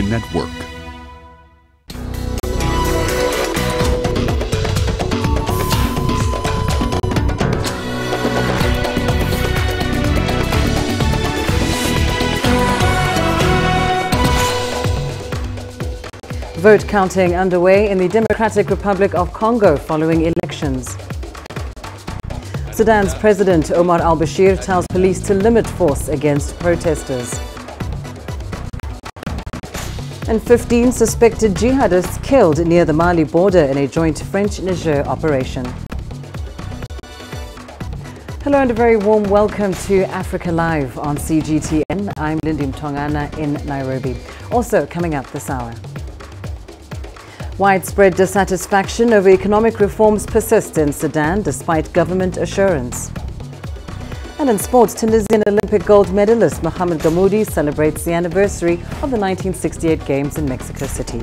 Network. Vote counting underway in the Democratic Republic of Congo following elections. Sudan's President Omar al-Bashir tells police to limit force against protesters. And 15 suspected jihadists killed near the Mali border in a joint French-Niger operation. Hello and a very warm welcome to Africa Live on CGTN. I'm Lindy Mtongana in Nairobi. Also coming up this hour. Widespread dissatisfaction over economic reforms persists in Sudan despite government assurance. And in sports, Tunisian Olympic gold medalist Mohamed Gamoudi celebrates the anniversary of the 1968 Games in Mexico City.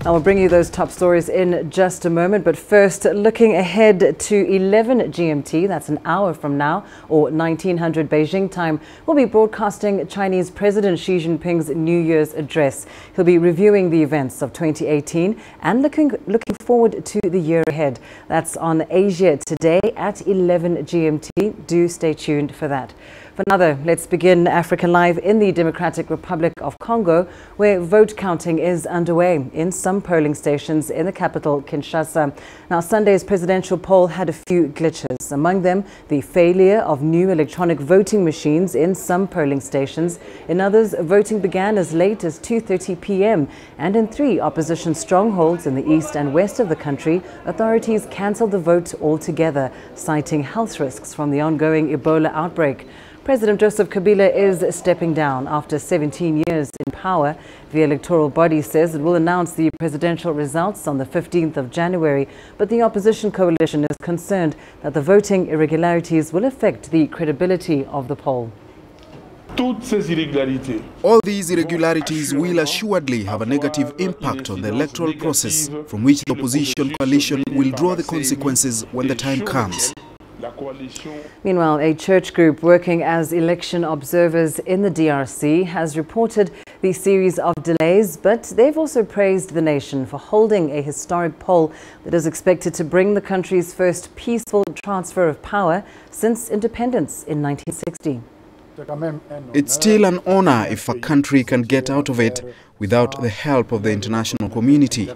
I will bring you those top stories in just a moment, but first, looking ahead to 11 GMT, that's an hour from now, or 1900 Beijing time, we'll be broadcasting Chinese President Xi Jinping's New Year's address. He'll be reviewing the events of 2018 and looking forward to the year ahead. That's on Asia Today at 11 GMT. Do stay tuned for that. For another, let's begin Africa Live in the Democratic Republic of Congo, where vote counting is underway in some polling stations in the capital, Kinshasa. Now, Sunday's presidential poll had a few glitches, among them the failure of new electronic voting machines in some polling stations. In others, voting began as late as 2:30 p.m. And in 3 opposition strongholds in the east and west of the country, authorities cancelled the vote altogether, citing health risks from the ongoing Ebola outbreak. President Joseph Kabila is stepping down after 17 years in power. The electoral body says it will announce the presidential results on the 15th of January, but the opposition coalition is concerned that the voting irregularities will affect the credibility of the poll. All these irregularities will assuredly have a negative impact on the electoral process, from which the opposition coalition will draw the consequences when the time comes. Meanwhile, a church group working as election observers in the DRC has reported the series of delays, but they've also praised the nation for holding a historic poll that is expected to bring the country's first peaceful transfer of power since independence in 1960. It's still an honor if a country can get out of it without the help of the international community.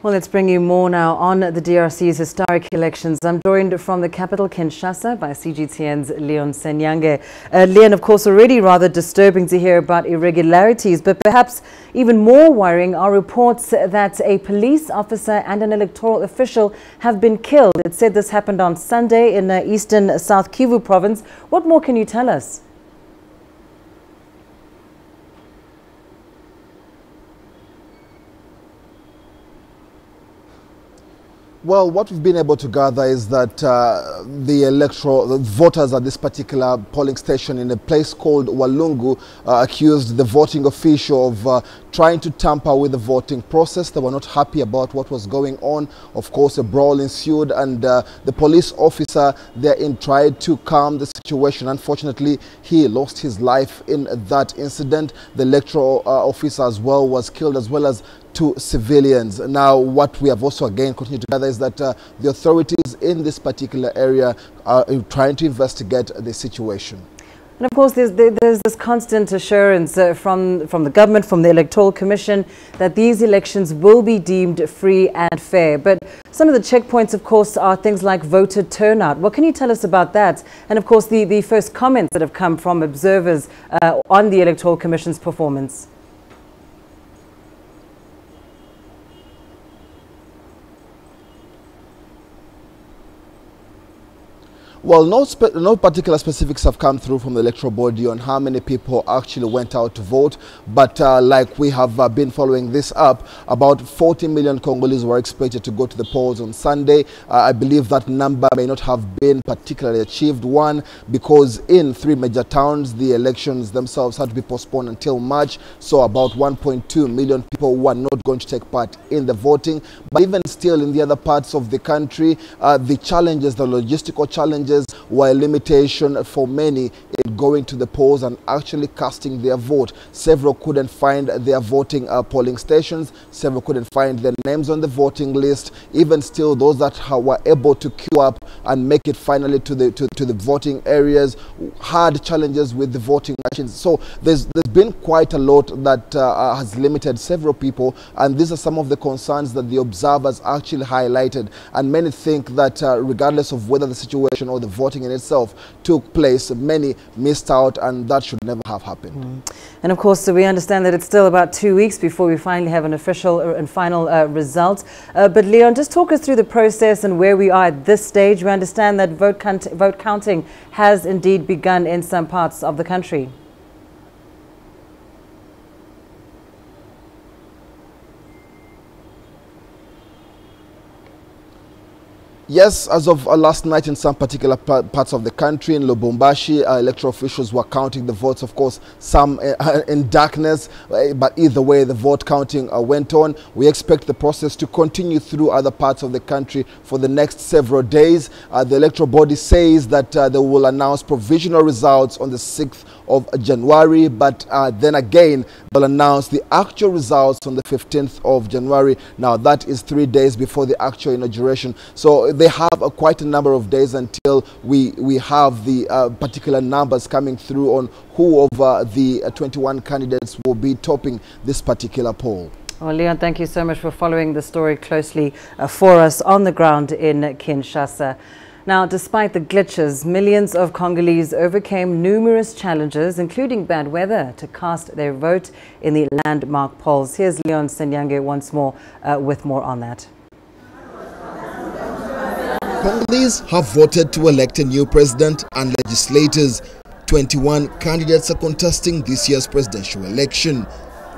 Well, let's bring you more now on the DRC's historic elections. I'm joined from the capital, Kinshasa, by CGTN's Leon Senyange. Leon, of course, already rather disturbing to hear about irregularities, but perhaps even more worrying are reports that a police officer and an electoral official have been killed. It said this happened on Sunday in eastern South Kivu province. What more can you tell us? Well, what we've been able to gather is that the voters at this particular polling station in a place called Walungu accused the voting official of trying to tamper with the voting process. They were not happy about what was going on. Of course, a brawl ensued, and the police officer therein tried to calm the situation. Unfortunately, he lost his life in that incident. The electoral officer as well was killed, as well as 2 civilians. Now, what we have also again continued to gather is that the authorities in this particular area are trying to investigate the situation. And of course, there's this constant assurance from the government, from the Electoral Commission, that these elections will be deemed free and fair. But some of the checkpoints, of course, are things like voter turnout. What can you tell us about that? And of course, the first comments that have come from observers on the Electoral Commission's performance. Well, no particular specifics have come through from the electoral body on how many people actually went out to vote. But like we have been following this up, about 40 million Congolese were expected to go to the polls on Sunday. I believe that number may not have been particularly achieved. One, because in 3 major towns, the elections themselves had to be postponed until March. So about 1.2 million people were not going to take part in the voting. But even still, in the other parts of the country, the challenges, the logistical challenges, challenges were a limitation for many in going to the polls and actually casting their vote. Several couldn't find their voting polling stations. Several couldn't find their names on the voting list. Even still, those that were able to queue up and make it finally to the voting areas had challenges with the voting machines. So there's been quite a lot that has limited several people, and these are some of the concerns that the observers actually highlighted. And many think that regardless of whether the situation or the voting in itself took place, many missed out, and that should never have happened. And of course, so we understand that it's still about 2 weeks before we finally have an official and final result. But Leon, just talk us through the process and where we are at this stage. We understand that vote counting has indeed begun in some parts of the country. Yes, as of last night in some particular parts of the country, in Lubumbashi, electoral officials were counting the votes, of course, some in darkness, but either way, the vote counting went on. We expect the process to continue through other parts of the country for the next several days. The electoral body says that they will announce provisional results on the 6th of January, but then again, they'll announce the actual results on the 15th of January. Now, that is 3 days before the actual inauguration. So they have quite a number of days until we have the particular numbers coming through on who of the 21 candidates will be topping this particular poll. Well, Leon, thank you so much for following the story closely for us on the ground in Kinshasa. Now, despite the glitches, millions of Congolese overcame numerous challenges, including bad weather, to cast their vote in the landmark polls. Here's Leon Senyange once more with more on that. Congolese have voted to elect a new president and legislators. 21 candidates are contesting this year's presidential election.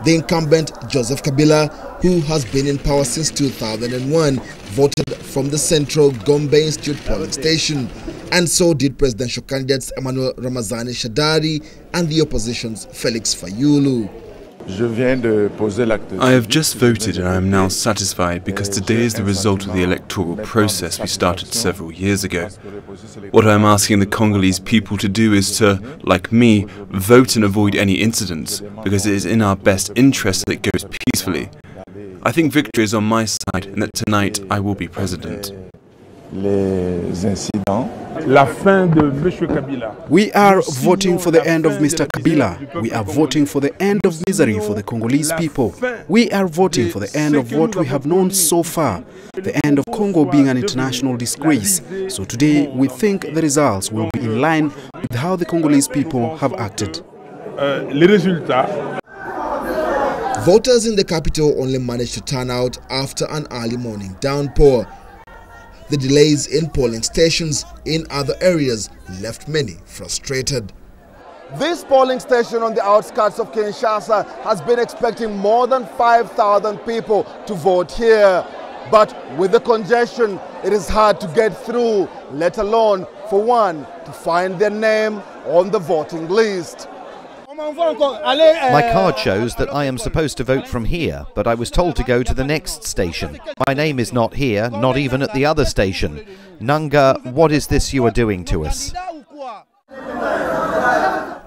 The incumbent, Joseph Kabila, who has been in power since 2001, voted from the central Gombe Institute polling station. And so did presidential candidates Emmanuel Ramazani Shadari and the opposition's Felix Fayulu. I have just voted and I am now satisfied because today is the result of the electoral process we started several years ago. What I am asking the Congolese people to do is to, like me, vote and avoid any incidents because it is in our best interest that it goes peacefully. I think victory is on my side and that tonight I will be president. We are voting for the end of Mr. Kabila. We are voting for the end of misery for the Congolese people. We are voting for the end of what we have known so far, the end of Congo being an international disgrace. So today we think the results will be in line with how the Congolese people have acted. Voters in the capital only managed to turn out after an early morning downpour. The delays in polling stations in other areas left many frustrated. This polling station on the outskirts of Kinshasa has been expecting more than 5,000 people to vote here. But with the congestion, it is hard to get through, let alone for one to find their name on the voting list. My card shows that I am supposed to vote from here, but I was told to go to the next station. My name is not here, not even at the other station. Nanga, what is this you are doing to us?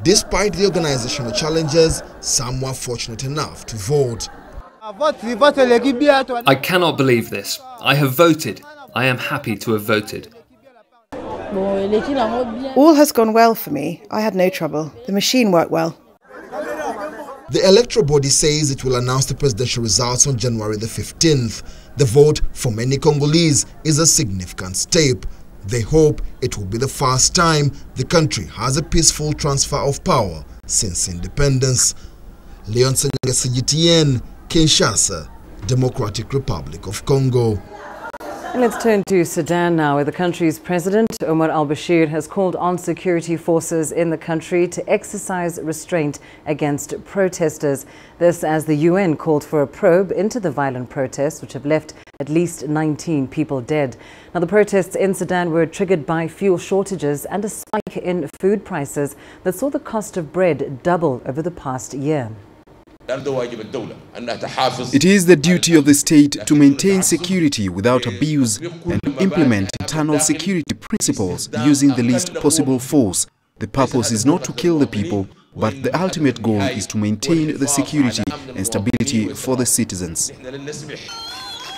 Despite the organizational challenges, some were fortunate enough to vote. I cannot believe this. I have voted. I am happy to have voted. All has gone well for me. I had no trouble. The machine worked well. The electoral body says it will announce the presidential results on January the 15th. The vote for many Congolese is a significant step. They hope it will be the first time the country has a peaceful transfer of power since independence. Leon Senyange, CGTN, Kinshasa, Democratic Republic of Congo. And let's turn to Sudan now, where the country's president, Omar al-Bashir, has called on security forces in the country to exercise restraint against protesters. This as the UN called for a probe into the violent protests, which have left at least 19 people dead. Now, the protests in Sudan were triggered by fuel shortages and a spike in food prices that saw the cost of bread double over the past year. It is the duty of the state to maintain security without abuse and to implement internal security principles using the least possible force. The purpose is not to kill the people, but the ultimate goal is to maintain the security and stability for the citizens.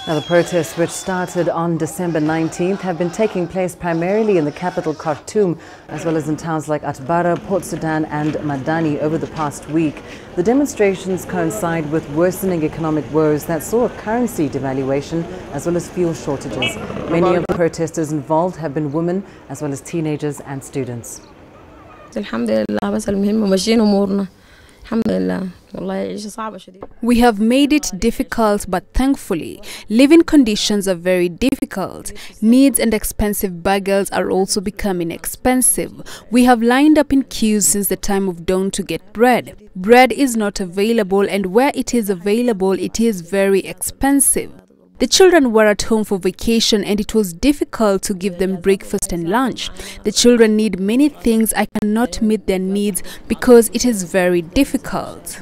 Now, the protests, which started on December 19th, have been taking place primarily in the capital Khartoum, as well as in towns like Atbara, Port Sudan and Madani over the past week. The demonstrations coincide with worsening economic woes that saw a currency devaluation as well as fuel shortages. Many of the protesters involved have been women as well as teenagers and students. We have made it difficult, but thankfully, living conditions are very difficult. Needs and expensive bagels are also becoming expensive. We have lined up in queues since the time of dawn to get bread. Bread is not available, and where it is available, it is very expensive. The children were at home for vacation and it was difficult to give them breakfast and lunch. The children need many things. I cannot meet their needs because it is very difficult.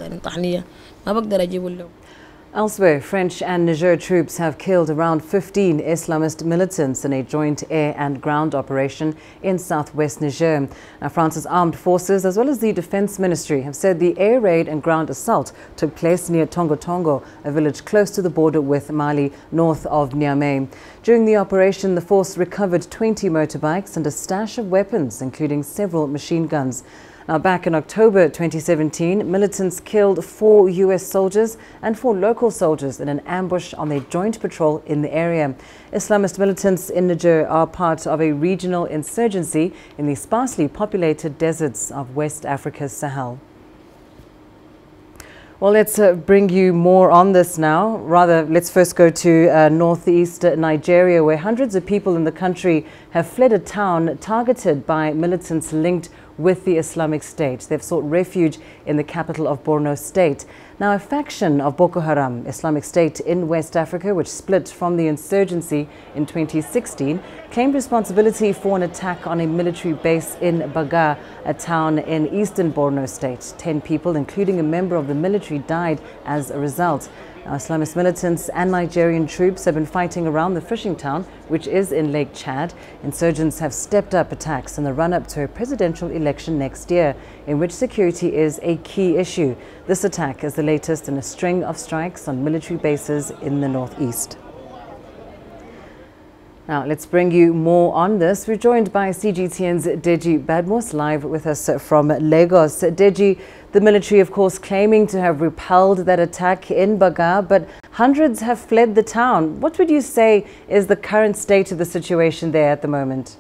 Elsewhere, French and Niger troops have killed around 15 Islamist militants in a joint air and ground operation in southwest Niger. Now, France's armed forces, as well as the Defense Ministry, have said the air raid and ground assault took place near Tongo Tongo, a village close to the border with Mali, north of Niamey. During the operation, the force recovered 20 motorbikes and a stash of weapons, including several machine guns. Now, back in October 2017, militants killed 4 U.S. soldiers and 4 local soldiers in an ambush on their joint patrol in the area. Islamist militants in Niger are part of a regional insurgency in the sparsely populated deserts of West Africa's Sahel. Well, let's bring you more on this now. Rather, let's first go to northeast Nigeria, where hundreds of people in the country have fled a town targeted by militants linked with the Islamic State. They've sought refuge in the capital of Borno State. Now, a faction of Boko Haram, Islamic State in West Africa, which split from the insurgency in 2016, claimed responsibility for an attack on a military base in Baga, a town in eastern Borno State. 10 people, including a member of the military, died as a result. Now, Islamist militants and Nigerian troops have been fighting around the fishing town, which is in Lake Chad. Insurgents have stepped up attacks in the run-up to a presidential election next year, in which security is a key issue. This attack is the latest in a string of strikes on military bases in the northeast. Now, let's bring you more on this. We're joined by CGTN's Deji Badmos, live with us from Lagos. Deji, the military, of course, claiming to have repelled that attack in Baga, but hundreds have fled the town. What would you say is the current state of the situation there at the moment?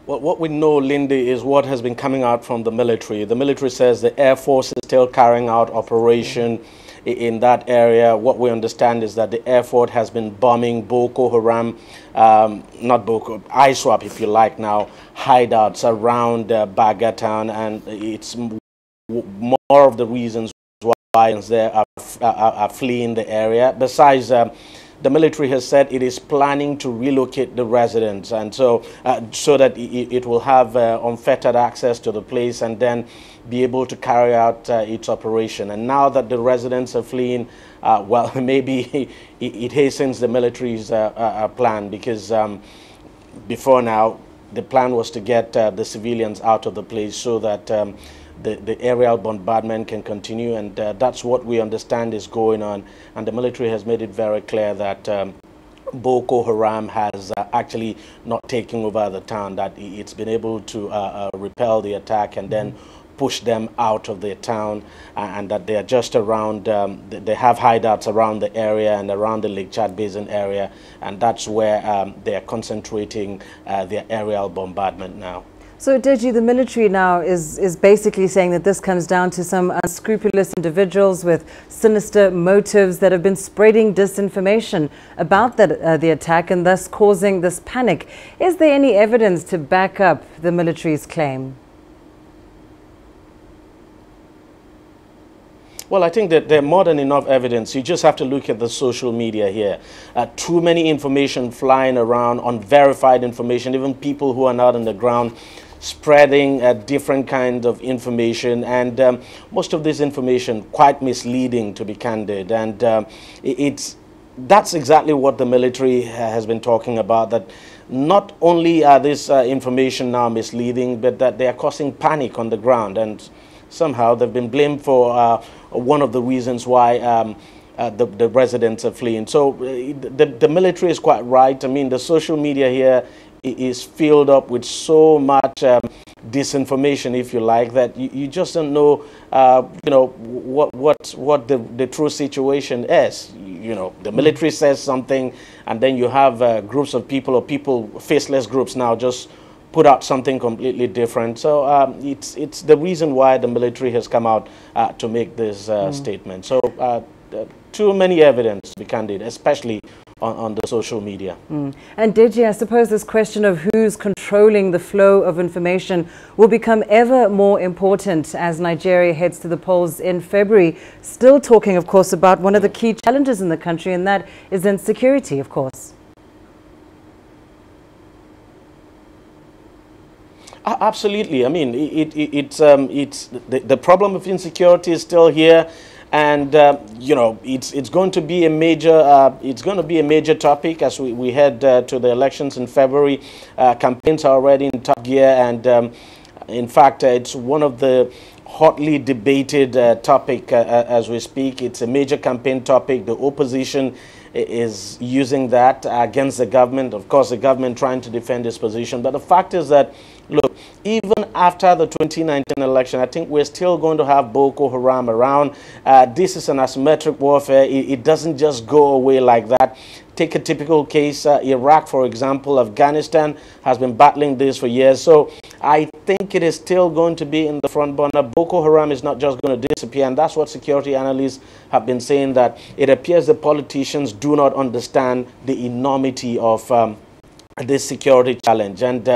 Well, what we know, Lindy, is what has been coming out from the military. The military says the Air Force is still carrying out operation in that area. What we understand is that the Air Force has been bombing Boko Haram, not Boko, ISWAP if you like now, hideouts around Baga town, and it's more of the reasons why they are fleeing the area. Besides, the military has said it is planning to relocate the residents, and so that it will have unfettered access to the place and then be able to carry out its operation. And now that the residents are fleeing, well, maybe it hastens the military's plan, because before now the plan was to get the civilians out of the place so that the aerial bombardment can continue, and that's what we understand is going on. And the military has made it very clear that Boko Haram has actually not taken over the town, that it's been able to repel the attack and then push them out of their town, and that they are just around, they have hideouts around the area and around the Lake Chad Basin area, and that's where they are concentrating their aerial bombardment now. So, Deji, the military now is basically saying that this comes down to some unscrupulous individuals with sinister motives that have been spreading disinformation about the attack and thus causing this panic. Is there any evidence to back up the military's claim? Well, I think that there's more than enough evidence. You just have to look at the social media here. Too many information flying around, unverified information, even people who are not on the ground spreading different kinds of information, and most of this information quite misleading, to be candid. And that's exactly what the military has been talking about, that not only are this information now misleading, but that they are causing panic on the ground, and somehow they've been blamed for one of the reasons why the residents are fleeing. So the military is quite right. I mean, the social media here is filled up with so much disinformation, if you like, that you just don't know, you know, what the true situation is. You know, the military says something, and then you have groups of people, or faceless groups now, just put out something completely different. So it's the reason why the military has come out to make this statement. So too many evidence, to be candid, especially on the social media. And Deji, I suppose this question of who's controlling the flow of information will become ever more important as Nigeria heads to the polls in February. Still talking, of course, about one of the key challenges in the country, and that is insecurity, of course. Absolutely. I mean, it's the problem of insecurity is still here. And you know, it's going to be a major topic as we head to the elections in February. Campaigns are already in top gear, and in fact, it's one of the hotly debated topic as we speak. It's a major campaign topic. The opposition is using that against the government. Of course, the government trying to defend its position. But the fact is that, look, even after the 2019 election, I think we're still going to have Boko Haram around. This is an asymmetric warfare. It doesn't just go away like that. Take a typical case, Iraq, for example. Afghanistan has been battling this for years. So I think it is still going to be in the front burner. Boko Haram is not just going to disappear, and that's what security analysts have been saying, that it appears the politicians do not understand the enormity of this security challenge. And,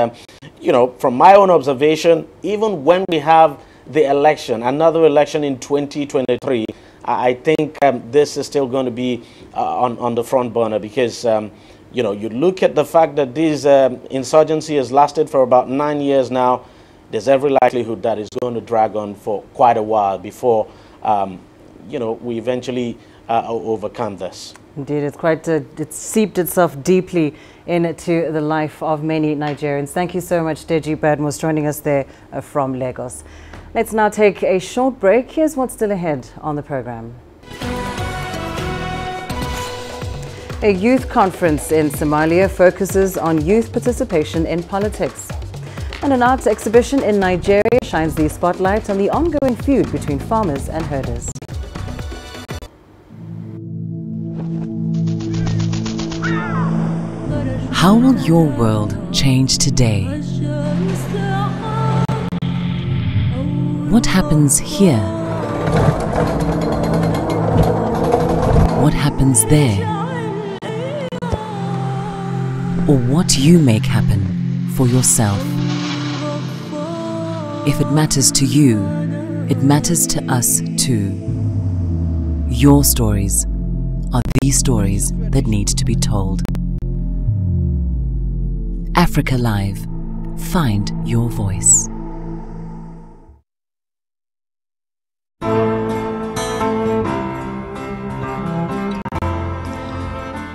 you know, from my own observation, even when we have the election, another election in 2023, I think this is still going to be on the front burner, because, you know, you look at the fact that this insurgency has lasted for about 9 years now. There's every likelihood that it's going to drag on for quite a while before, you know, we eventually overcome this. Indeed, it's quite, it's seeped itself deeply into the life of many Nigerians. Thank you so much, Deji Badmus, joining us there from Lagos. Let's now take a short break. Here's what's still ahead on the program. A youth conference in Somalia focuses on youth participation in politics. And an arts exhibition in Nigeria shines the spotlight on the ongoing feud between farmers and herders. How will your world change today? What happens here? What happens there? Or what you make happen for yourself? If it matters to you, it matters to us too. Your stories are the stories that need to be told. Africa Live. Find your voice.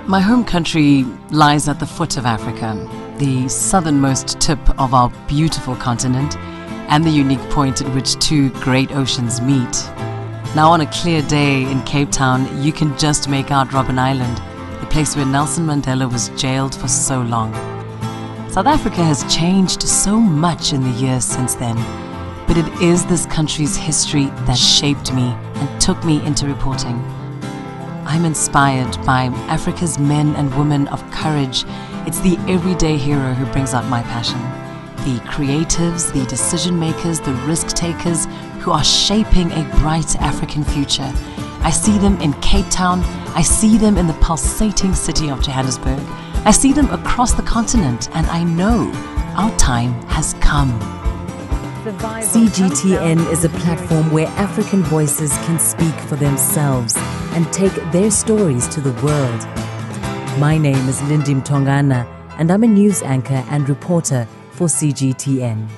My home country lies at the foot of Africa, the southernmost tip of our beautiful continent, and the unique point at which two great oceans meet. Now, on a clear day in Cape Town, you can just make out Robben Island, the place where Nelson Mandela was jailed for so long. South Africa has changed so much in the years since then, but it is this country's history that shaped me and took me into reporting. I'm inspired by Africa's men and women of courage. It's the everyday hero who brings out my passion. The creatives, the decision makers, the risk takers who are shaping a bright African future. I see them in Cape Town. I see them in the pulsating city of Johannesburg. I see them across the continent, and I know our time has come. CGTN is a platform where African voices can speak for themselves and take their stories to the world. My name is Lindy Mtongana, and I'm a news anchor and reporter for CGTN.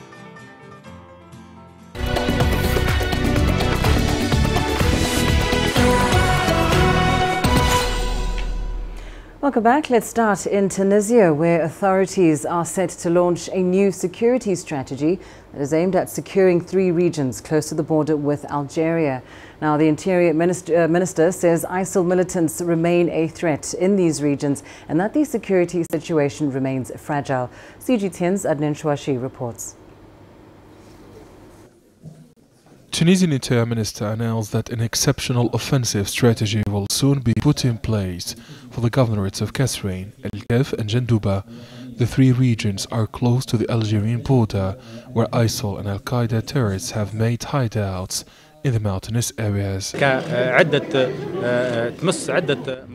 welcome back. Let's start in Tunisia, where authorities are set to launch a new security strategy that is aimed at securing 3 regions close to the border with Algeria. Now, the Interior Minister says ISIL militants remain a threat in these regions and that the security situation remains fragile. CGTN's Adnan Chouachi reports. Tunisian Interior Minister announced that an exceptional offensive strategy will soon be put in place for the governorates of Kasserine, El Kef and Jendouba. The 3 regions are close to the Algerian border, where ISIL and Al-Qaeda terrorists have made hideouts in the mountainous areas.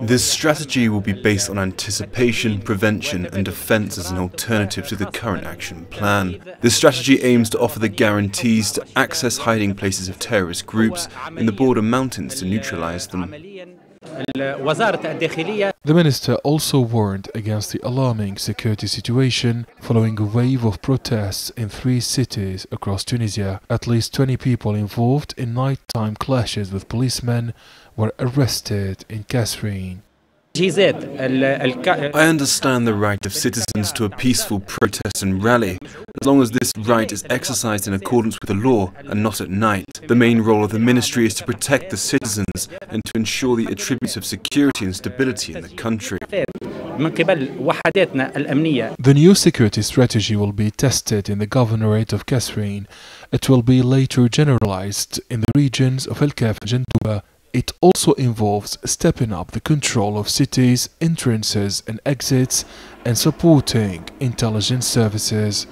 This strategy will be based on anticipation, prevention and defence as an alternative to the current action plan. This strategy aims to offer the guarantees to access hiding places of terrorist groups in the border mountains to neutralise them. The minister also warned against the alarming security situation following a wave of protests in 3 cities across Tunisia. At least 20 people involved in nighttime clashes with policemen were arrested in Kasserine. I understand the right of citizens to a peaceful protest and rally, as long as this right is exercised in accordance with the law and not at night. The main role of the ministry is to protect the citizens and to ensure the attributes of security and stability in the country. The new security strategy will be tested in the governorate of Kasserine. It will be later generalized in the regions of El Kef and Jendouba. It also involves stepping up the control of cities, entrances and exits, and supporting intelligence services.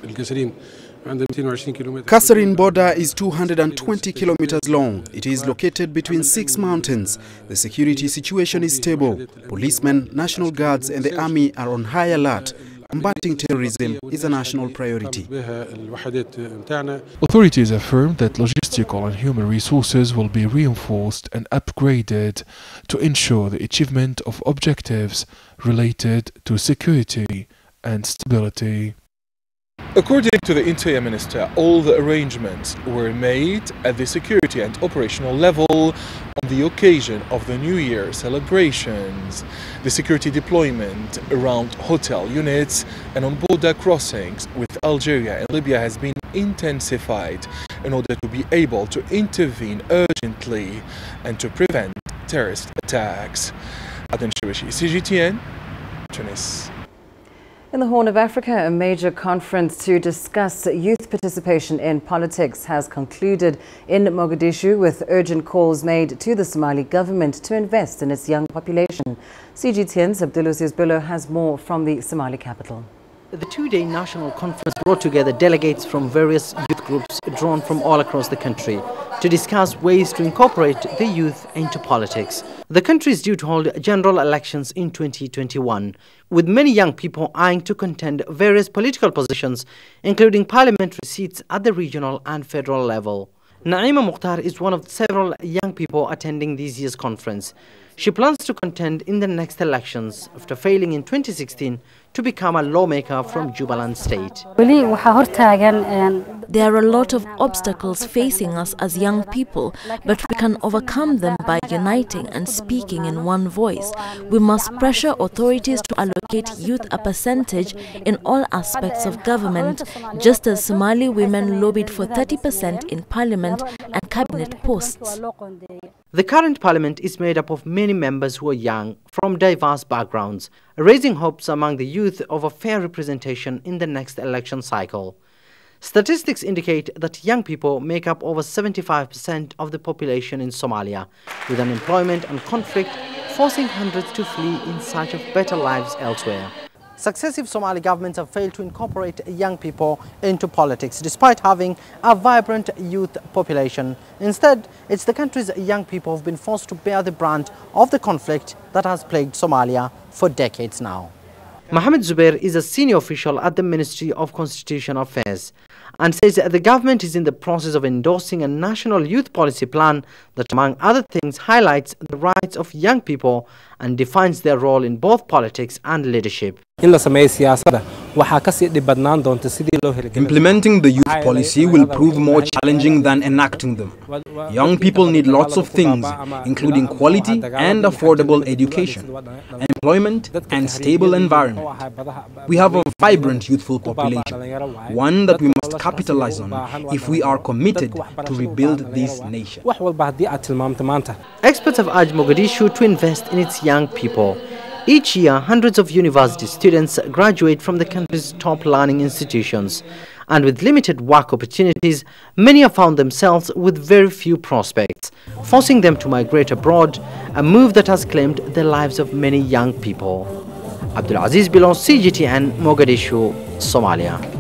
Kasserine border is 220 kilometers long. It is located between 6 mountains. The security situation is stable. Policemen, National Guards and the army are on high alert. Combating terrorism is a national priority. Authorities affirm that logistical and human resources will be reinforced and upgraded to ensure the achievement of objectives related to security and stability. According to the Interior Minister, all the arrangements were made at the security and operational level on the occasion of the New Year celebrations. The security deployment around hotel units and on border crossings with Algeria and Libya has been intensified in order to be able to intervene urgently and to prevent terrorist attacks. Adnan Chouachi, CGTN, Tunis. In the Horn of Africa, a major conference to discuss youth participation in politics has concluded in Mogadishu, with urgent calls made to the Somali government to invest in its young population. CGTN's Abdulaziz Billo has more from the Somali capital. The 2-day national conference brought together delegates from various youth groups drawn from all across the country to discuss ways to incorporate the youth into politics. The country is due to hold general elections in 2021, with many young people eyeing to contend various political positions, including parliamentary seats at the regional and federal level. Naima Mukhtar is one of several young people attending this year's conference. She plans to contend in the next elections after failing in 2016 to become a lawmaker from Jubaland State. There are a lot of obstacles facing us as young people, but we can overcome them by uniting and speaking in one voice. We must pressure authorities to allocate youth a percentage in all aspects of government, just as Somali women lobbied for 30% in parliament and cabinet posts. The current parliament is made up of many members who are young, from diverse backgrounds, raising hopes among the youth of a fair representation in the next election cycle. Statistics indicate that young people make up over 75% of the population in Somalia, with unemployment and conflict forcing hundreds to flee in search of better lives elsewhere. Successive Somali governments have failed to incorporate young people into politics, despite having a vibrant youth population. Instead, it's the country's young people who have been forced to bear the brunt of the conflict that has plagued Somalia for decades now. Mohamed Zubair is a senior official at the Ministry of Constitutional Affairs and says that the government is in the process of endorsing a national youth policy plan that, among other things, highlights the rights of young people and defines their role in both politics and leadership. Implementing the youth policy will prove more challenging than enacting them. Young people need lots of things, including quality and affordable education, employment and stable environment. We have a vibrant youthful population, one that we must capitalize on if we are committed to rebuild this nation. Experts have urged Mogadishu to invest in its young people. Each year, hundreds of university students graduate from the country's top learning institutions. And with limited work opportunities, many have found themselves with very few prospects, forcing them to migrate abroad, a move that has claimed the lives of many young people. Abdulaziz Bilon, CGTN, Mogadishu, Somalia.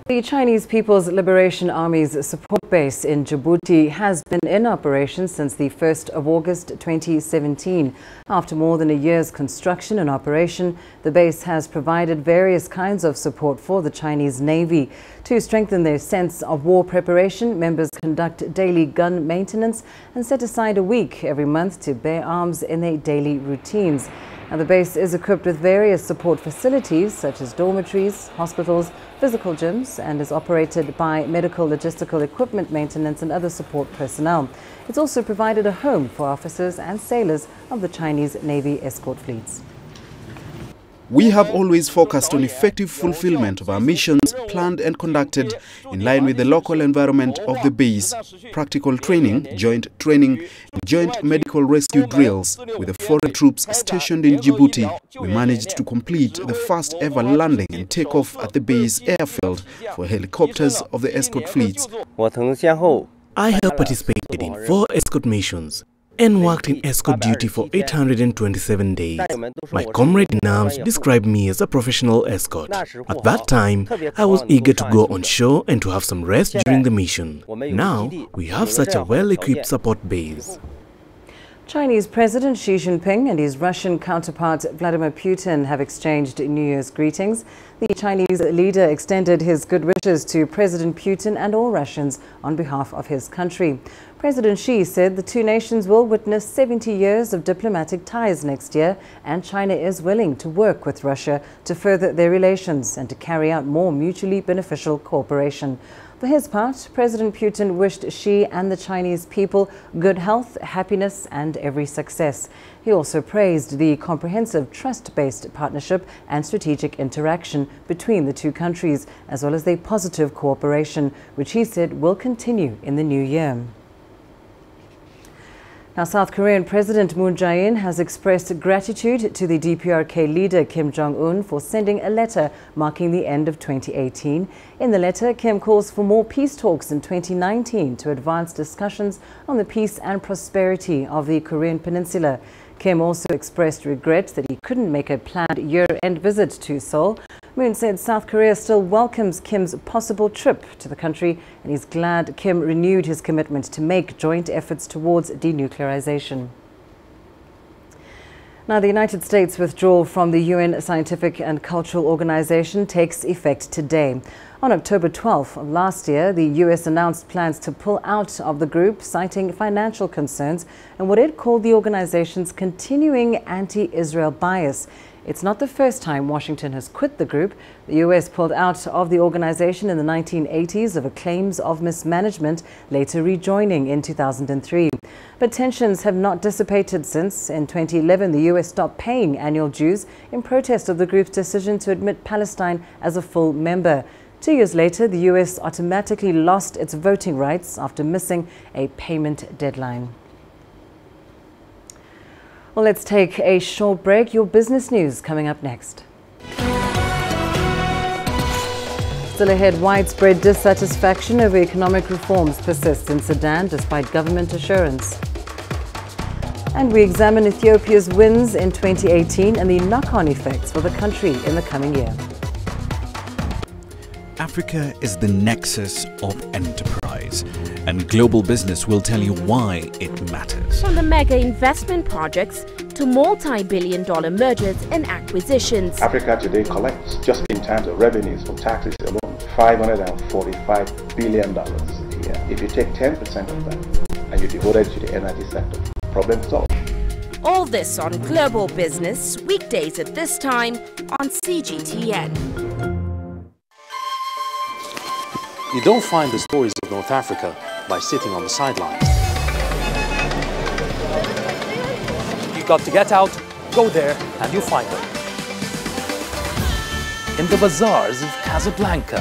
The Chinese People's Liberation Army's support base in Djibouti has been in operation since the 1st of August 2017. After more than a year's construction and operation, the base has provided various kinds of support for the Chinese Navy. To strengthen their sense of war preparation, members conduct daily gun maintenance and set aside a week every month to bear arms in their daily routines. Now, the base is equipped with various support facilities such as dormitories, hospitals, physical gyms, and is operated by medical logistical equipment maintenance and other support personnel. It's also provided a home for officers and sailors of the Chinese Navy escort fleets. We have always focused on effective fulfillment of our missions planned and conducted in line with the local environment of the base. Practical training, joint training, and joint medical rescue drills with the foreign troops stationed in Djibouti. We managed to complete the first ever landing and takeoff at the base airfield for helicopters of the escort fleets. I have participated in 4 escort missions and worked in escort duty for 827 days. My comrade in arms described me as a professional escort. At that time, I was eager to go on shore and to have some rest during the mission. Now, we have such a well-equipped support base. Chinese President Xi Jinping and his Russian counterpart Vladimir Putin have exchanged New Year's greetings. The Chinese leader extended his good wishes to President Putin and all Russians on behalf of his country. President Xi said the two nations will witness 70 years of diplomatic ties next year, and China is willing to work with Russia to further their relations and to carry out more mutually beneficial cooperation. For his part, President Putin wished Xi and the Chinese people good health, happiness, and every success. He also praised the comprehensive trust-based partnership and strategic interaction between the two countries, as well as their positive cooperation, which he said will continue in the new year. Now, South Korean President Moon Jae-in has expressed gratitude to the DPRK leader Kim Jong-un for sending a letter marking the end of 2018. In the letter, Kim calls for more peace talks in 2019 to advance discussions on the peace and prosperity of the Korean Peninsula. Kim also expressed regret that he couldn't make a planned year-end visit to Seoul. Moon said South Korea still welcomes Kim's possible trip to the country, and he's glad Kim renewed his commitment to make joint efforts towards denuclearization. Now, the United States withdrawal from the UN Scientific and Cultural Organization takes effect today. On October 12th of last year, the US announced plans to pull out of the group, citing financial concerns and what it called the organization's continuing anti-Israel bias. It's not the first time Washington has quit the group. The US pulled out of the organization in the 1980s over claims of mismanagement, later rejoining in 2003. But tensions have not dissipated since. In 2011, the US stopped paying annual dues in protest of the group's decision to admit Palestine as a full member. 2 years later, the US automatically lost its voting rights after missing a payment deadline. Well, let's take a short break. Your business news coming up next. Still ahead, widespread dissatisfaction over economic reforms persists in Sudan despite government assurance. And we examine Ethiopia's wins in 2018 and the knock-on effects for the country in the coming year. Africa is the nexus of enterprise, and global business will tell you why it matters. From the mega investment projects to multi-billion-dollar mergers and acquisitions. Africa today collects, just in terms of revenues from taxes alone, $545 billion a year. If you take 10% of that and you devote it to the energy sector, problem solved. All this on Global Business, weekdays at this time on CGTN. You don't find the stories of North Africa by sitting on the sidelines. You've got to get out, go there, and you'll find them. In the bazaars of Casablanca,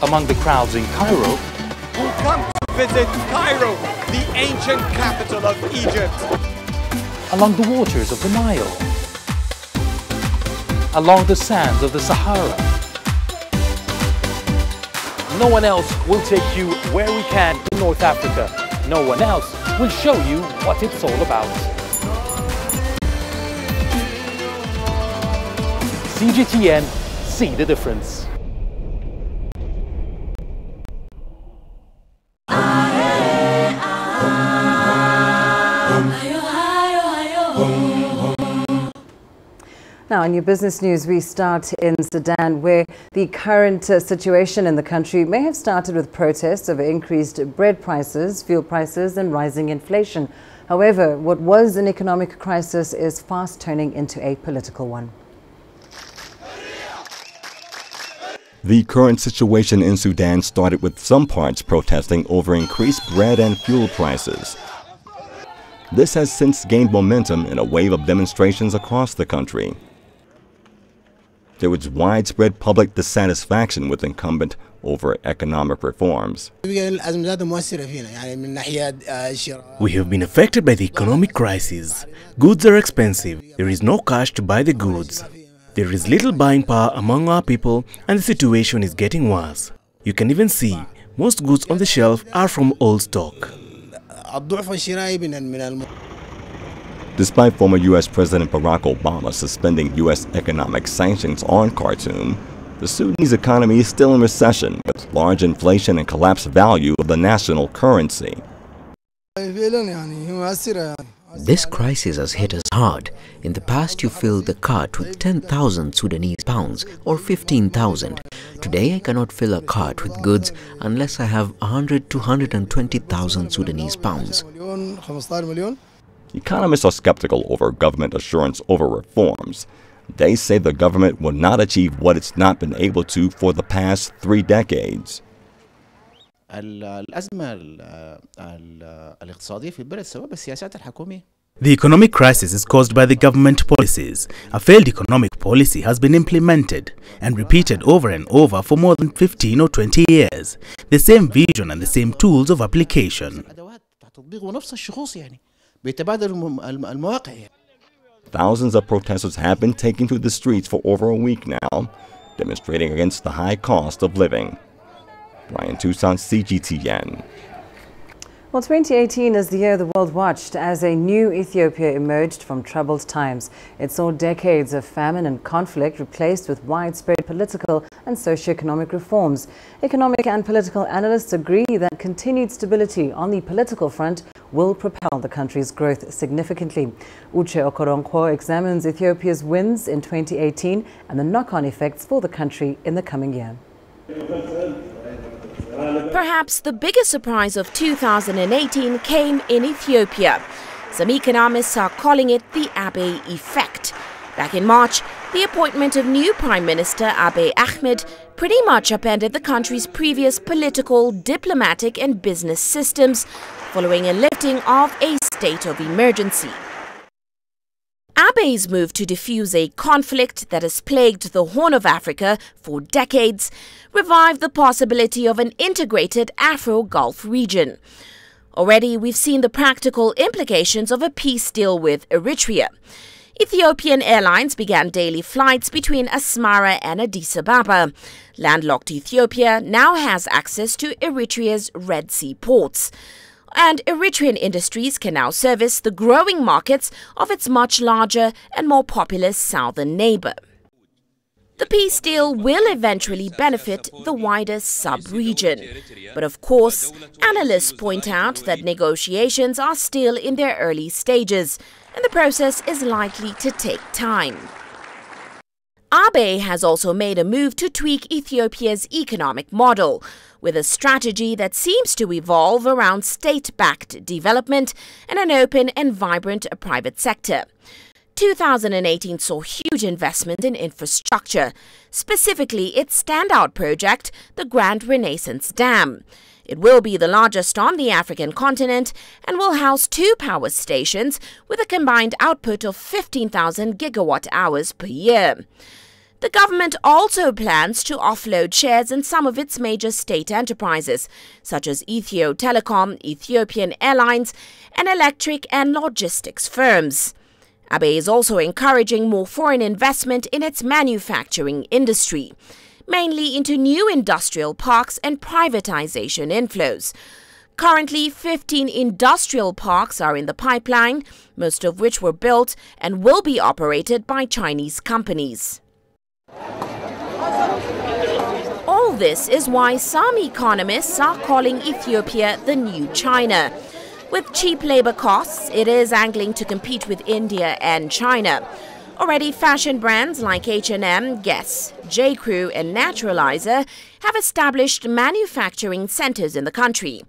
among the crowds in Cairo, who come to visit Cairo, the ancient capital of Egypt. Along the waters of the Nile, along the sands of the Sahara. No one else will take you where we can in North Africa. No one else will show you what it's all about. CGTN, see the difference. Now, in your business news, we start in Sudan, where the current situation in the country may have started with protests over increased bread prices, fuel prices, and rising inflation. However, what was an economic crisis is fast turning into a political one. The current situation in Sudan started with some parts protesting over increased bread and fuel prices. This has since gained momentum in a wave of demonstrations across the country. There was widespread public dissatisfaction with incumbent over economic reforms. We have been affected by the economic crisis. Goods are expensive. There is no cash to buy the goods. There is little buying power among our people, and the situation is getting worse. You can even see most goods on the shelf are from old stock. Despite former U.S. President Barack Obama suspending U.S. economic sanctions on Khartoum, the Sudanese economy is still in recession with large inflation and collapsed value of the national currency. This crisis has hit us hard. In the past, you filled the cart with 10,000 Sudanese pounds or 15,000. Today, I cannot fill a cart with goods unless I have 100 to 120,000 Sudanese pounds. Economists are skeptical over government assurance over reforms. They say the government will not achieve what it's not been able to for the past 3 decades. The economic crisis is caused by the government policies. A failed economic policy has been implemented and repeated over and over for more than 15 or 20 years. The same vision and the same tools of application. Thousands of protesters have been taken to the streets for over a week now, demonstrating against the high cost of living. Brian Tucson, CGTN. Well, 2018 is the year the world watched as a new Ethiopia emerged from troubled times. It saw decades of famine and conflict replaced with widespread political and socio-economic reforms. Economic and political analysts agree that continued stability on the political front will propel the country's growth significantly. Uche Okoronkwo examines Ethiopia's wins in 2018 and the knock-on effects for the country in the coming year. Perhaps the biggest surprise of 2018 came in Ethiopia. Some economists are calling it the Abiy effect. Back in March, the appointment of new Prime Minister Abiy Ahmed pretty much upended the country's previous political, diplomatic and business systems, following a lifting of a state of emergency. Abiy's move to defuse a conflict that has plagued the Horn of Africa for decades revived the possibility of an integrated Afro-Gulf region. Already, we've seen the practical implications of a peace deal with Eritrea. Ethiopian Airlines began daily flights between Asmara and Addis Ababa. Landlocked Ethiopia now has access to Eritrea's Red Sea ports. And Eritrean industries can now service the growing markets of its much larger and more populous southern neighbor. The peace deal will eventually benefit the wider sub-region. But of course, analysts point out that negotiations are still in their early stages, and the process is likely to take time. Abiy has also made a move to tweak Ethiopia's economic model, with a strategy that seems to evolve around state-backed development and an open and vibrant private sector. 2018 saw huge investment in infrastructure, specifically its standout project, the Grand Renaissance Dam. It will be the largest on the African continent and will house 2 power stations with a combined output of 15,000 gigawatt hours per year. The government also plans to offload shares in some of its major state enterprises, such as Ethio Telecom, Ethiopian Airlines, and electric and logistics firms. Abe is also encouraging more foreign investment in its manufacturing industry, mainly into new industrial parks and privatization inflows. Currently, 15 industrial parks are in the pipeline, most of which were built and will be operated by Chinese companies. All this is why some economists are calling Ethiopia the new China. With cheap labor costs, it is angling to compete with India and China. Already, fashion brands like H&M, Guess, J.Crew and Naturalizer have established manufacturing centers in the country.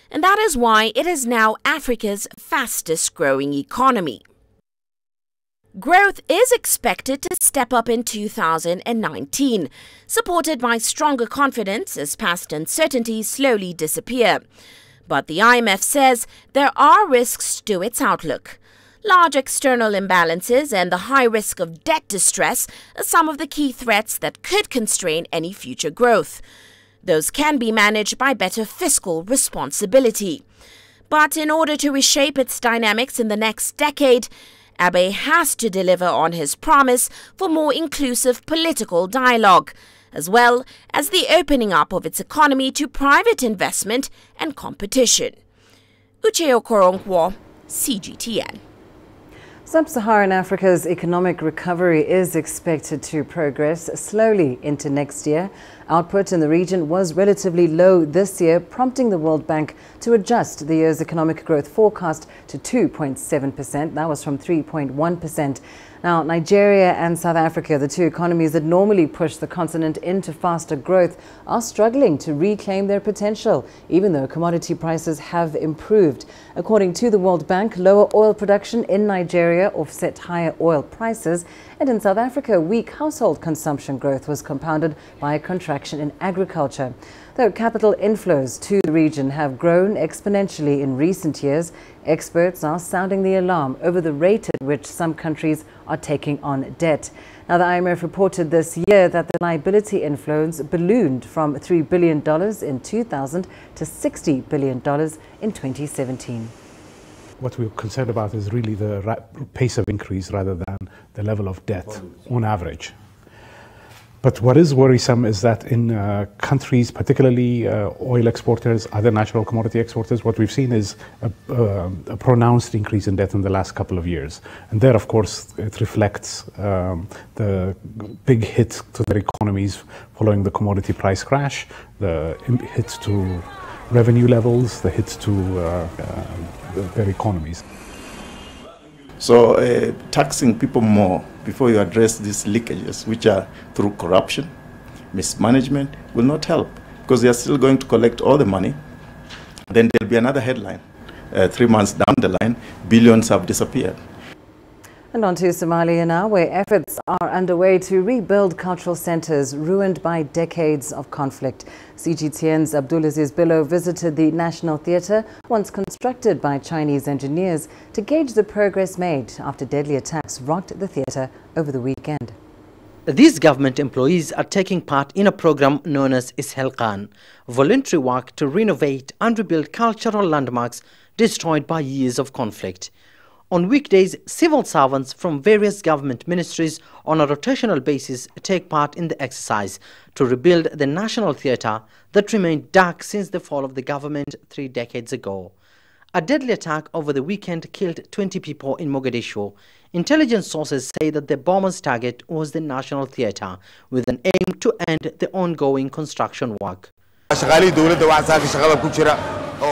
And that is why it is now Africa's fastest growing economy. Growth is expected to step up in 2019, supported by stronger confidence as past uncertainties slowly disappear. But the IMF says there are risks to its outlook. Large external imbalances and the high risk of debt distress are some of the key threats that could constrain any future growth. Those can be managed by better fiscal responsibility. But in order to reshape its dynamics in the next decade, Abe has to deliver on his promise for more inclusive political dialogue, as well as the opening up of its economy to private investment and competition. Uche Okoronkwo, CGTN. Sub-Saharan Africa's economic recovery is expected to progress slowly into next year. Output in the region was relatively low this year, prompting the World Bank to adjust the year's economic growth forecast to 2.7%. That was from 3.1%. Now, Nigeria and South Africa, the 2 economies that normally push the continent into faster growth, are struggling to reclaim their potential, even though commodity prices have improved. According to the World Bank, lower oil production in Nigeria offset higher oil prices, and in South Africa, weak household consumption growth was compounded by a contraction in agriculture. Though capital inflows to the region have grown exponentially in recent years, experts are sounding the alarm over the rate at which some countries are taking on debt. Now, the IMF reported this year that the liability inflows ballooned from $3 billion in 2000 to $60 billion in 2017. What we're concerned about is really the pace of increase rather than the level of debt on average. But what is worrisome is that in countries, particularly oil exporters, other natural commodity exporters, what we've seen is a pronounced increase in debt in the last couple of years. And there, of course, it reflects the big hit to their economies following the commodity price crash, the hit to revenue levels, the hit to their economies. So taxing people more before you address these leakages, which are through corruption, mismanagement, will not help, because they are still going to collect all the money. Then there'll be another headline. 3 months down the line, billions have disappeared. And on to Somalia now, where efforts are underway to rebuild cultural centers ruined by decades of conflict. CGTN's Abdulaziz Billo visited the National Theatre, once constructed by Chinese engineers, to gauge the progress made after deadly attacks rocked the theatre over the weekend. These government employees are taking part in a program known as Ishelqan, voluntary work to renovate and rebuild cultural landmarks destroyed by years of conflict. On weekdays, civil servants from various government ministries on a rotational basis take part in the exercise to rebuild the National Theatre that remained dark since the fall of the government 3 decades ago. A deadly attack over the weekend killed 20 people in Mogadishu. Intelligence sources say that the bombers' target was the National Theatre, with an aim to end the ongoing construction work.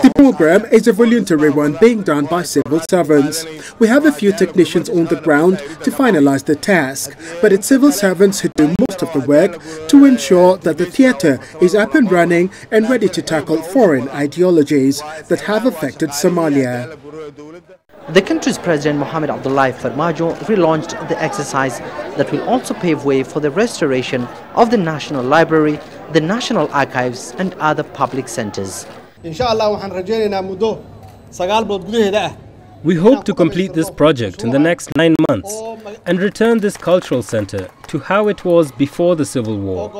The program is a voluntary one being done by civil servants. We have a few technicians on the ground to finalize the task, but it's civil servants who do most of the work to ensure that the theatre is up and running and ready to tackle foreign ideologies that have affected Somalia. The country's President Mohamed Abdullahi Farmajo relaunched the exercise that will also pave way for the restoration of the National Library, the National Archives and other public centers. We hope to complete this project in the next 9 months and return this cultural center to how it was before the Civil War.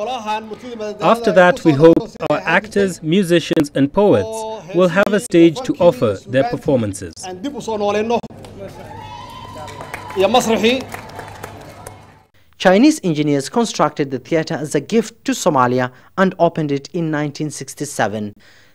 After that, we hope our actors, musicians and poets will have a stage to offer their performances. Chinese engineers constructed the theatre as a gift to Somalia and opened it in 1967.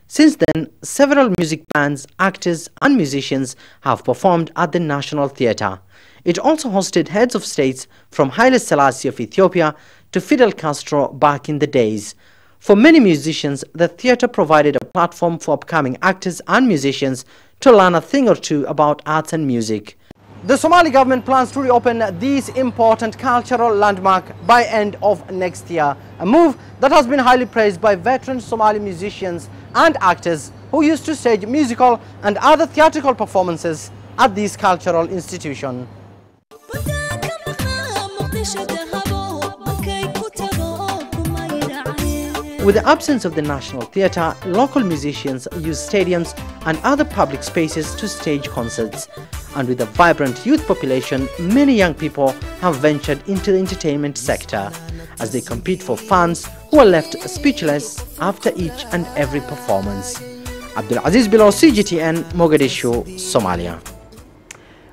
Since then, several music bands, actors and musicians have performed at the National Theatre. It also hosted heads of states from Haile Selassie of Ethiopia to Fidel Castro back in the days. For many musicians, the theatre provided a platform for upcoming actors and musicians to learn a thing or two about arts and music. The Somali government plans to reopen this important cultural landmark by end of next year, a move that has been highly praised by veteran Somali musicians and actors who used to stage musical and other theatrical performances at this cultural institution. With the absence of the National Theatre, local musicians use stadiums and other public spaces to stage concerts. And with a vibrant youth population, many young people have ventured into the entertainment sector as they compete for fans who are left speechless after each and every performance. Abdul Aziz Bilo, CGTN, Mogadishu, Somalia.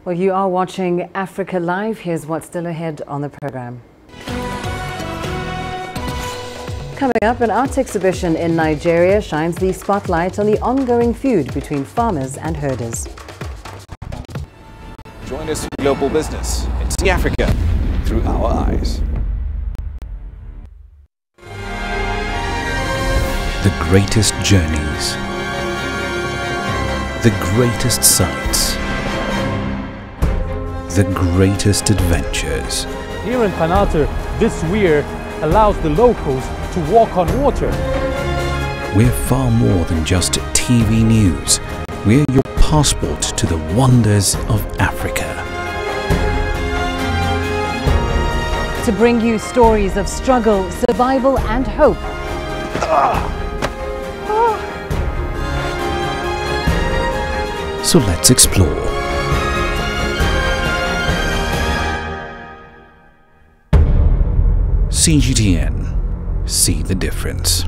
Well, you are watching Africa Live. Here's what's still ahead on the program. Coming up, an art exhibition in Nigeria shines the spotlight on the ongoing feud between farmers and herders. Join us for Global Business and see Africa through our eyes. The greatest journeys, the greatest sights, the greatest adventures. Here in Panater, this weir allows the locals to walk on water. We're far more than just TV news. We're your passport to the wonders of Africa. To bring you stories of struggle, survival and hope. So let's explore. CGTN. See the difference.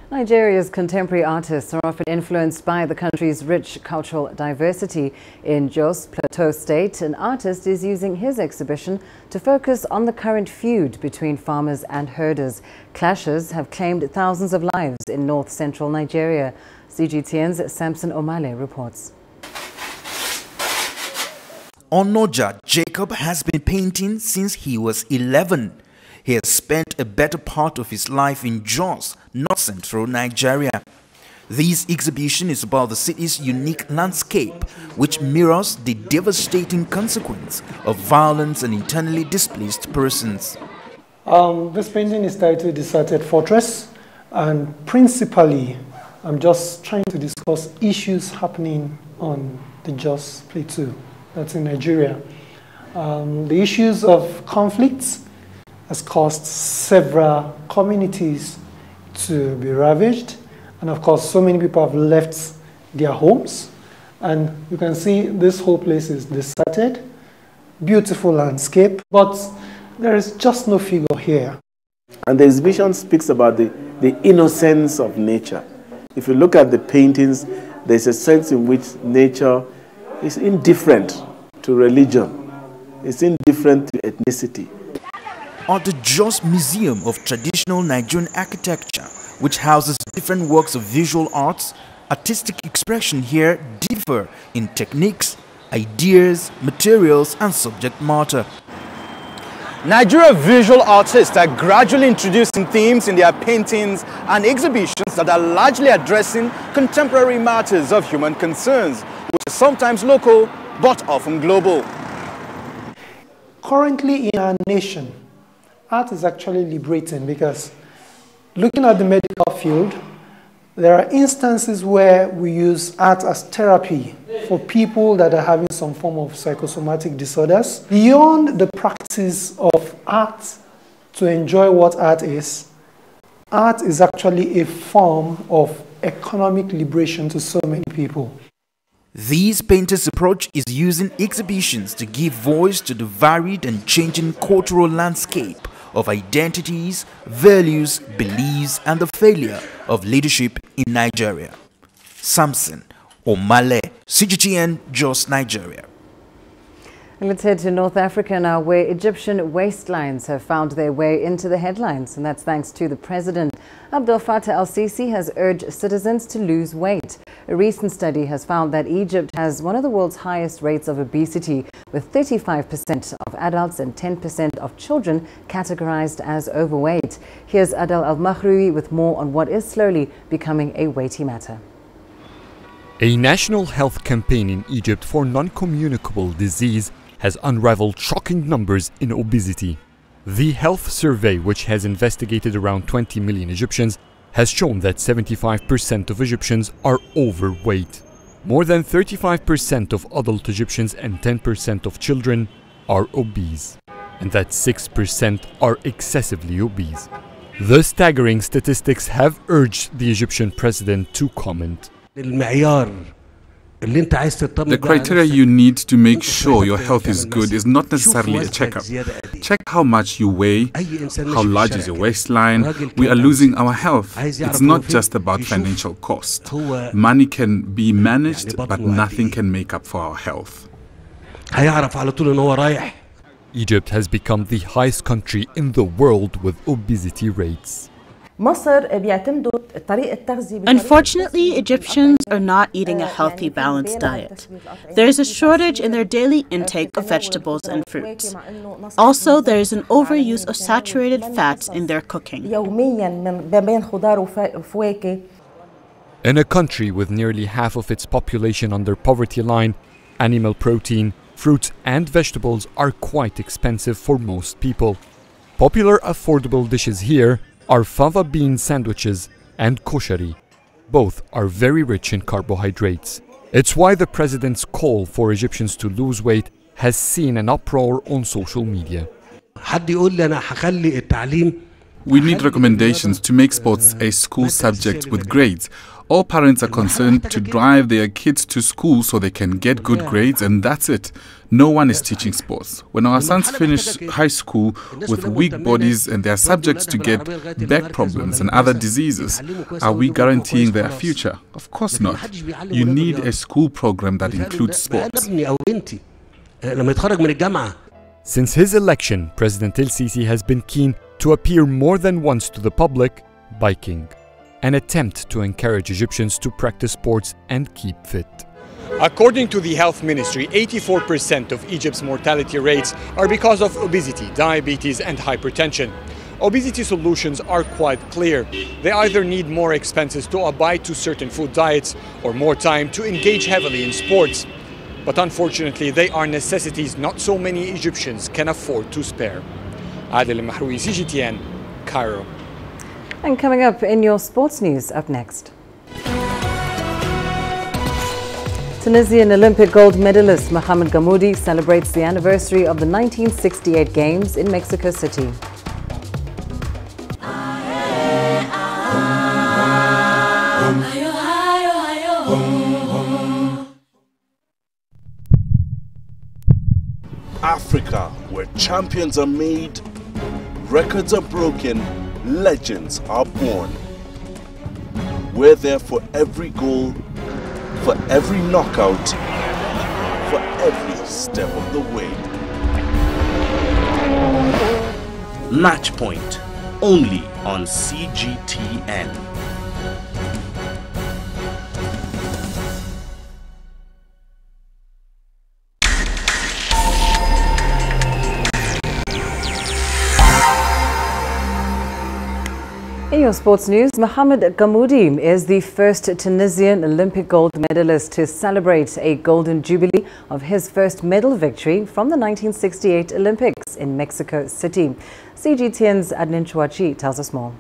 Nigeria's contemporary artists are often influenced by the country's rich cultural diversity. In Jos Plateau State, an artist is using his exhibition to focus on the current feud between farmers and herders. Clashes have claimed thousands of lives in north-central Nigeria. CGTN's Samson Omale reports. Onoja Jacob has been painting since he was 11. He has spent a better part of his life in Jos, north-central Nigeria. This exhibition is about the city's unique landscape, which mirrors the devastating consequence of violence and internally displaced persons. This painting is titled Deserted Fortress, and principally I'm just trying to discuss issues happening on the Jos Plateau, that's in Nigeria. The issues of conflicts has caused several communities to be ravaged, and of course so many people have left their homes, and you can see this whole place is deserted, beautiful landscape, but there is just no figure here. And the exhibition speaks about the innocence of nature. If you look at the paintings, there's a sense in which nature is indifferent to religion, it's indifferent to ethnicity. At the Jos Museum of Traditional Nigerian Architecture, which houses different works of visual arts, artistic expression here differ in techniques, ideas, materials and subject matter. Nigeria visual artists are gradually introducing themes in their paintings and exhibitions that are largely addressing contemporary matters of human concerns, which are sometimes local but often global. Currently in our nation, art is actually liberating, because looking at the medical field, there are instances where we use art as therapy for people that are having some form of psychosomatic disorders. Beyond the practice of art to enjoy what art is actually a form of economic liberation to so many people. This painter's approach is using exhibitions to give voice to the varied and changing cultural landscape of identities, values, beliefs, and the failure of leadership in Nigeria. Samson Omale, CGTN, Jos, Nigeria. Let's head to North Africa now, where Egyptian waistlines have found their way into the headlines, and that's thanks to the president. Abdel Fattah el-Sisi has urged citizens to lose weight. A recent study has found that Egypt has one of the world's highest rates of obesity, with 35% of adults and 10% of children categorized as overweight. Here's Adel Al-Mahroui with more on what is slowly becoming a weighty matter. A national health campaign in Egypt for non-communicable disease has unraveled shocking numbers in obesity. The health survey, which has investigated around 20 million Egyptians, has shown that 75% of Egyptians are overweight. More than 35% of adult Egyptians and 10% of children are obese, and that 6% are excessively obese. The staggering statistics have urged the Egyptian president to comment. The criteria you need to make sure your health is good is not necessarily a checkup. Check how much you weigh, how large is your waistline. We are losing our health. It's not just about financial cost. Money can be managed, but nothing can make up for our health. Egypt has become the highest country in the world with obesity rates. Unfortunately, Egyptians are not eating a healthy, balanced diet. There is a shortage in their daily intake of vegetables and fruits. Also, there is an overuse of saturated fats in their cooking. In a country with nearly half of its population under poverty line, animal protein, fruits and vegetables are quite expensive for most people. Popular affordable dishes here are fava bean sandwiches and koshari. Both are very rich in carbohydrates. It's why the president's call for Egyptians to lose weight has seen an uproar on social media. We need recommendations to make sports a school subject with grades. All parents are concerned to drive their kids to school so they can get good grades, and that's it. No one is teaching sports. When our sons finish high school with weak bodies and they are subject to get back problems and other diseases, are we guaranteeing their future? Of course not. You need a school program that includes sports. Since his election, President el-Sisi has been keen to appear more than once to the public, biking, an attempt to encourage Egyptians to practice sports and keep fit. According to the health ministry, 84% of Egypt's mortality rates are because of obesity, diabetes and hypertension. Obesity solutions are quite clear. They either need more expenses to abide to certain food diets or more time to engage heavily in sports. But unfortunately, they are necessities not so many Egyptians can afford to spare. Adel Al-Mahroui, CGTN, Cairo. And coming up in your sports news, up next. Tunisian Olympic gold medalist Mohamed Ghamoudi celebrates the anniversary of the 1968 Games in Mexico City. Africa, where champions are made, records are broken, legends are born. We're there for every goal, for every knockout, for every step of the way. Match Point, only on CGTN. In your sports news, Mohamed Ghamoudi is the first Tunisian Olympic gold medalist to celebrate a golden jubilee of his first medal victory from the 1968 Olympics. in Mexico City. CGTN's Adnin Chouachi tells us more.